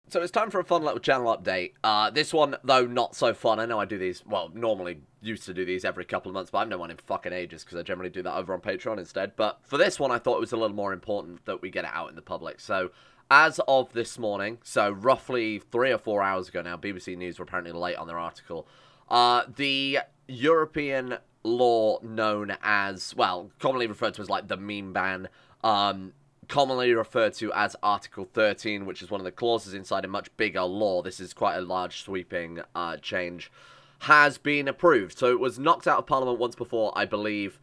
So it's time for a fun little channel update. This one, though, not so fun. I know I do these, well, normally used to do these every couple of months, but I've no one in fucking ages because I generally do that over on Patreon instead. But for this one, I thought it was a little more important that we get it out in the public. So as of this morning, so roughly 3 or 4 hours ago now, BBC News were apparently late on their article. The European law known as, well, commonly referred to as like the meme ban, commonly referred to as Article 13, which is one of the clauses inside a much bigger law. This is quite a large sweeping change, has been approved. So it was knocked out of Parliament once before, I believe,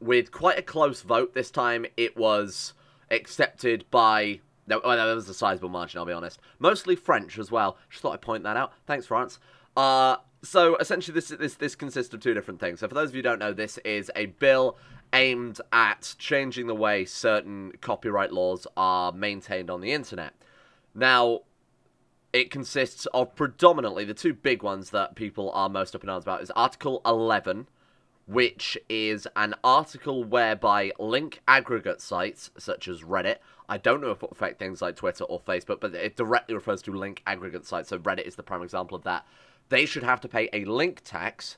with quite a close vote. This time it was accepted by, no, well, there was a sizable margin, I'll be honest. Mostly French as well. Just thought I'd point that out. Thanks, France. So essentially this consists of two different things. So for those of you who don't know, this is a bill aimed at changing the way certain copyright laws are maintained on the internet. Now, it consists of predominantly, the two big ones that people are most up in arms about is Article 11, which is an article whereby link aggregate sites, such as Reddit, I don't know if it will affect things like Twitter or Facebook, but it directly refers to link aggregate sites, so Reddit is the prime example of that. They should have to pay a link tax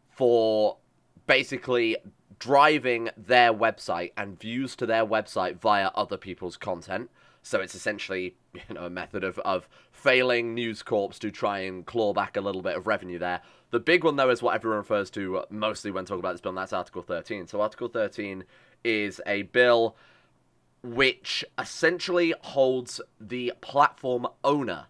for basically driving their website and views to their website via other people's content. So it's essentially, you know, a method of failing News Corps to try and claw back a little bit of revenue there. The big one, though, is what everyone refers to mostly when talking about this bill, and that's Article 13. So Article 13 is a bill which essentially holds the platform owner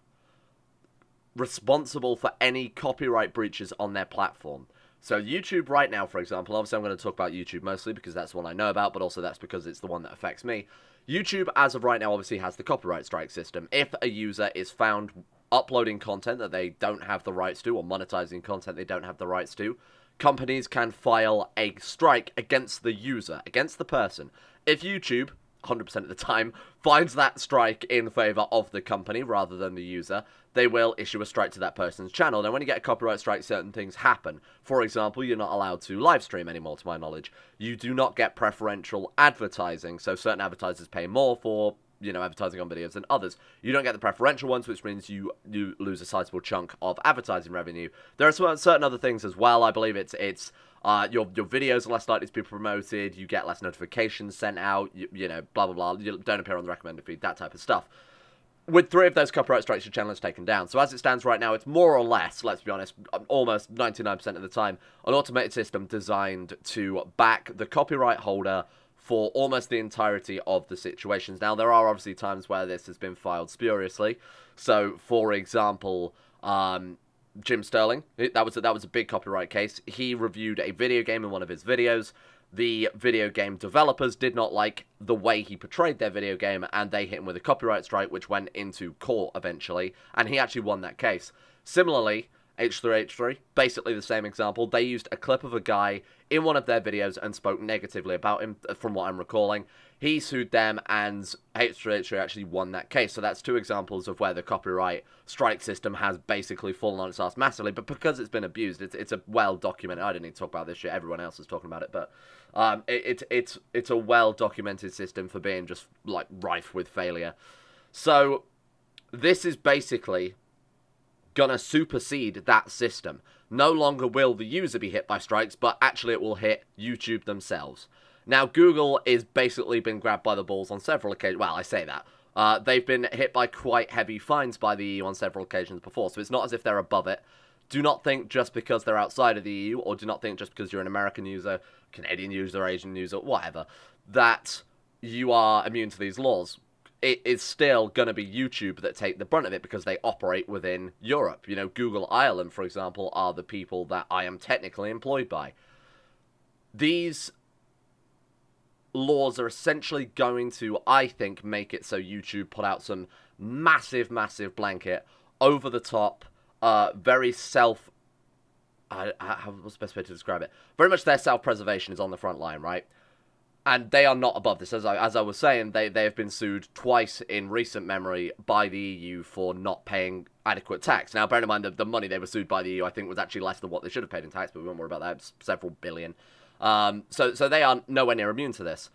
responsible for any copyright breaches on their platform. So YouTube right now, for example, obviously I'm going to talk about YouTube mostly because that's the one I know about, but also that's because it's the one that affects me. YouTube, as of right now, obviously has the copyright strike system. If a user is found uploading content that they don't have the rights to, or monetizing content they don't have the rights to, companies can file a strike against the user, against the person. If YouTube, 100% of the time, finds that strike in favor of the company rather than the user, they will issue a strike to that person's channel. Now, when you get a copyright strike, certain things happen. For example, you're not allowed to live stream anymore, to my knowledge. You do not get preferential advertising, so certain advertisers pay more for, you know, advertising on videos than others. You don't get the preferential ones, which means you lose a sizable chunk of advertising revenue. There are certain other things as well. I believe it's your videos are less likely to be promoted, you get less notifications sent out, you know, blah, blah, blah, you don't appear on the recommended feed, that type of stuff. With 3 of those copyright strikes, your channel is taken down. So as it stands right now, it's more or less, let's be honest, almost 99% of the time, an automated system designed to back the copyright holder for almost the entirety of the situations. Now, there are obviously times where this has been filed spuriously. So, for example, Jim Sterling, that was a big copyright case. He reviewed a video game in one of his videos. The video game developers did not like the way he portrayed their video game, and they hit him with a copyright strike, which went into court eventually, and he actually won that case. Similarly, H3H3, basically the same example. They used a clip of a guy in one of their videos and spoke negatively about him, from what I'm recalling. He sued them, and H3H3 actually won that case. So that's 2 examples of where the copyright strike system has basically fallen on its ass massively. But because it's been abused, it's a well-documented... I didn't need to talk about this shit. Everyone else is talking about it. But it's a well-documented system for being just, like, rife with failure. So this is basically gonna supersede that system. No longer will the user be hit by strikes, but actually it will hit YouTube themselves. Now, Google is basically been grabbed by the balls on several occasions. Well, I say that. They've been hit by quite heavy fines by the EU on several occasions before, so it's not as if they're above it. Do not think just because they're outside of the EU, or do not think just because you're an American user, Canadian user, Asian user, whatever, that you are immune to these laws. It is still going to be YouTube that take the brunt of it because they operate within Europe. You know, Google Ireland, for example, are the people that I am technically employed by. These laws are essentially going to, I think, make it so YouTube put out some massive, massive blanket, over-the-top, very self... what's the best way to describe it? Very much their self-preservation is on the front line, right? And they are not above this. As I was saying, they have been sued twice in recent memory by the EU for not paying adequate tax. Now, bear in mind that the money they were sued by the EU, I think, was actually less than what they should have paid in tax, but we won't worry about that. It's several billion. So they are nowhere near immune to this.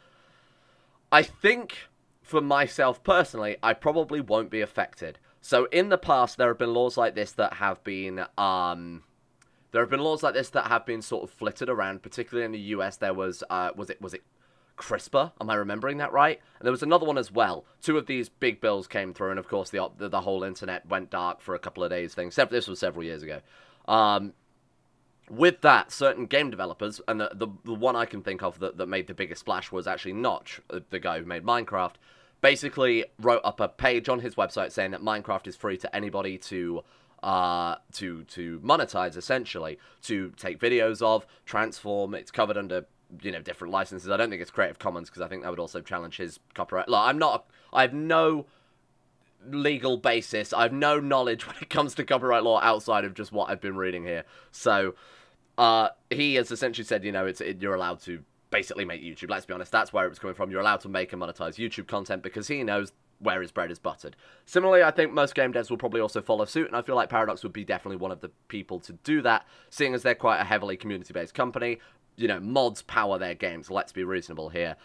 I think, for myself personally, I probably won't be affected. So in the past, there have been laws like this that have been sort of flitted around. Particularly in the US, there was it CRISPR? Am I remembering that right? And there was another one as well. Two of these big bills came through, and of course the whole internet went dark for a couple of days. This was several years ago. With that, certain game developers, and the one I can think of that made the biggest splash was actually Notch, the guy who made Minecraft, basically wrote up a page on his website saying that Minecraft is free to anybody to monetize, essentially, to take videos of, transform. It's covered under, you know, different licenses. I don't think it's Creative Commons because I think that would also challenge his copyright. Look, I have no legal basis. I have no knowledge when it comes to copyright law outside of just what I've been reading here. So, he has essentially said, you know, you're allowed to basically make YouTube. Let's be honest, that's where it was coming from. You're allowed to make and monetize YouTube content because he knows where his bread is buttered. Similarly, I think most game devs will probably also follow suit, and I feel like Paradox would be definitely one of the people to do that, seeing as they're quite a heavily community-based company. You know, mods power their games, let's be reasonable here.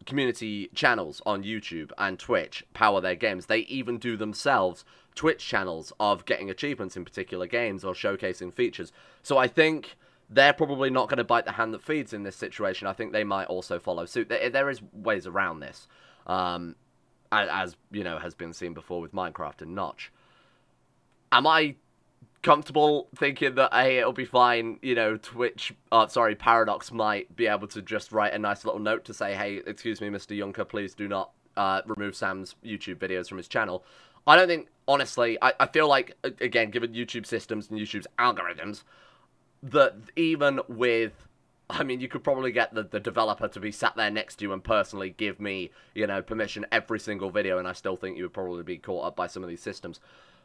Community channels on YouTube and Twitch power their games. They even do themselves Twitch channels of getting achievements in particular games or showcasing features. So I think they're probably not going to bite the hand that feeds in this situation. I think they might also follow suit. There is ways around this, as you know, has been seen before with Minecraft and Notch. Am I comfortable thinking that, hey, it'll be fine, you know, Paradox might be able to just write a nice little note to say, hey, excuse me, Mr. Juncker, please do not remove Sam's YouTube videos from his channel. I don't think, honestly, I feel like, again, given YouTube systems and YouTube's algorithms, that even with, I mean, you could probably get the developer to be sat there next to you and personally give me, you know, permission every single video, and I still think you would probably be caught up by some of these systems.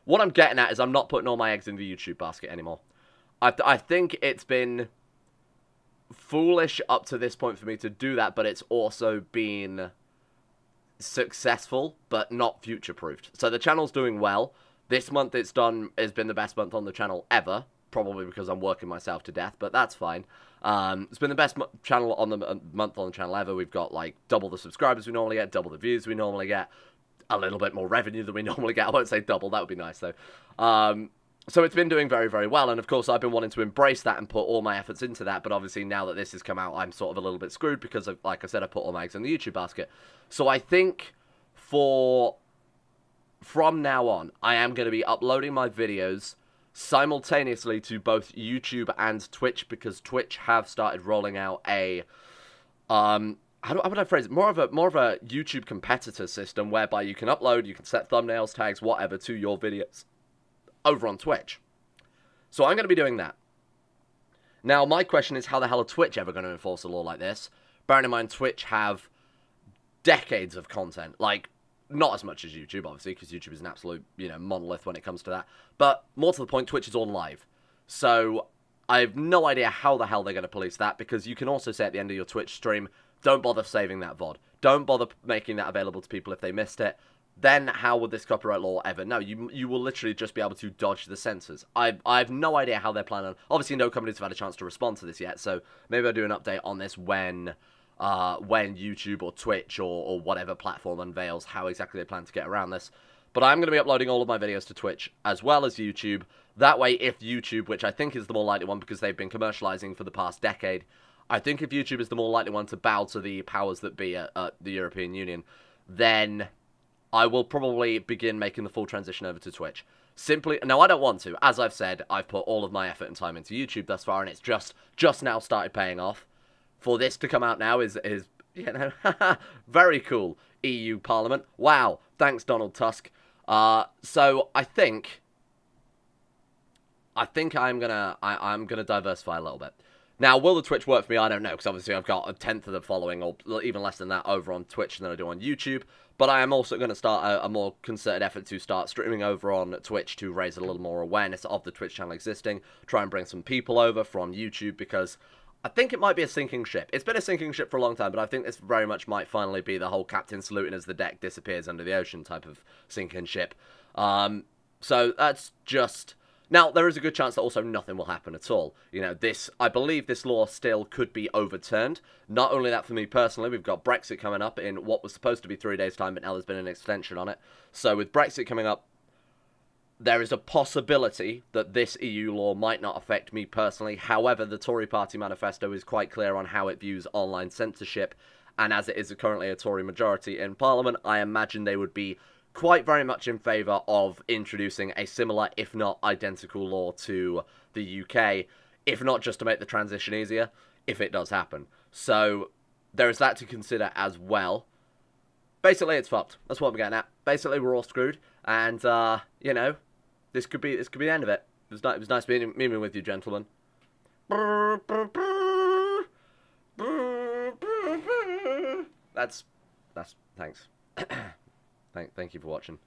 What I'm getting at is I'm not putting all my eggs in the YouTube basket anymore. I think it's been foolish up to this point for me to do that, but it's also been successful, but not future-proofed. So the channel's doing well. This month has been the best month on the channel ever, probably because I'm working myself to death, but that's fine. It's been the best month on the channel ever. We've got like double the subscribers we normally get, double the views we normally get, a little bit more revenue than we normally get. I won't say double, that would be nice though. So it's been doing very, very well, and of course I've been wanting to embrace that and put all my efforts into that, but obviously now that this has come out, I'm sort of a little bit screwed because, like I said, I put all my eggs in the YouTube basket. So I think from now on, I am going to be uploading my videos simultaneously to both YouTube and Twitch, because Twitch have started rolling out a how would I phrase it? More of a YouTube competitor system whereby you can upload, you can set thumbnails, tags, whatever to your videos over on Twitch. So I'm going to be doing that. Now, my question is, how the hell are Twitch ever going to enforce a law like this? Bearing in mind, Twitch have decades of content. Like, not as much as YouTube, obviously, because YouTube is an absolute, you know, monolith when it comes to that. But more to the point, Twitch is all live. So I have no idea how the hell they're going to police that, because you can also say at the end of your Twitch stream, don't bother saving that VOD. Don't bother making that available to people if they missed it. Then how would this copyright law ever know? You will literally just be able to dodge the censors. I have no idea how they're planning on. Obviously, no companies have had a chance to respond to this yet, so maybe I'll do an update on this when YouTube or Twitch or whatever platform unveils how exactly they plan to get around this. But I'm going to be uploading all of my videos to Twitch as well as YouTube. That way, if YouTube, which I think is the more likely one because they've been commercializing for the past decade, I think if YouTube is the more likely one to bow to the powers that be at the European Union, then I will probably begin making the full transition over to Twitch. Simply, no, I don't want to. As I've said, I've put all of my effort and time into YouTube thus far, and it's just now started paying off. For this to come out now is you know, very cool. EU Parliament. Wow. Thanks, Donald Tusk. So I think I'm gonna diversify a little bit. Now, will the Twitch work for me? I don't know, because obviously I've got 1/10 of the following, or even less than that, over on Twitch than I do on YouTube. But I am also going to start a more concerted effort to start streaming over on Twitch to raise a little more awareness of the Twitch channel existing, try and bring some people over from YouTube, because I think it might be a sinking ship. It's been a sinking ship for a long time, but I think this very much might finally be the whole captain saluting as the deck disappears under the ocean type of sinking ship. So that's just... Now, there is a good chance that also nothing will happen at all. You know, I believe this law still could be overturned. Not only that for me personally, we've got Brexit coming up in what was supposed to be 3 days' time, but now there's been an extension on it. So with Brexit coming up, there is a possibility that this EU law might not affect me personally. However, the Tory party manifesto is quite clear on how it views online censorship, and as it is currently a Tory majority in Parliament, I imagine they would be quite very much in favour of introducing a similar, if not identical, law to the UK, if not just to make the transition easier, if it does happen. So there is that to consider as well. Basically, it's fucked. That's what I'm getting at. Basically, we're all screwed, and you know, this could be the end of it. It was nice meeting with you, gentlemen. That's thanks. Thank you for watching.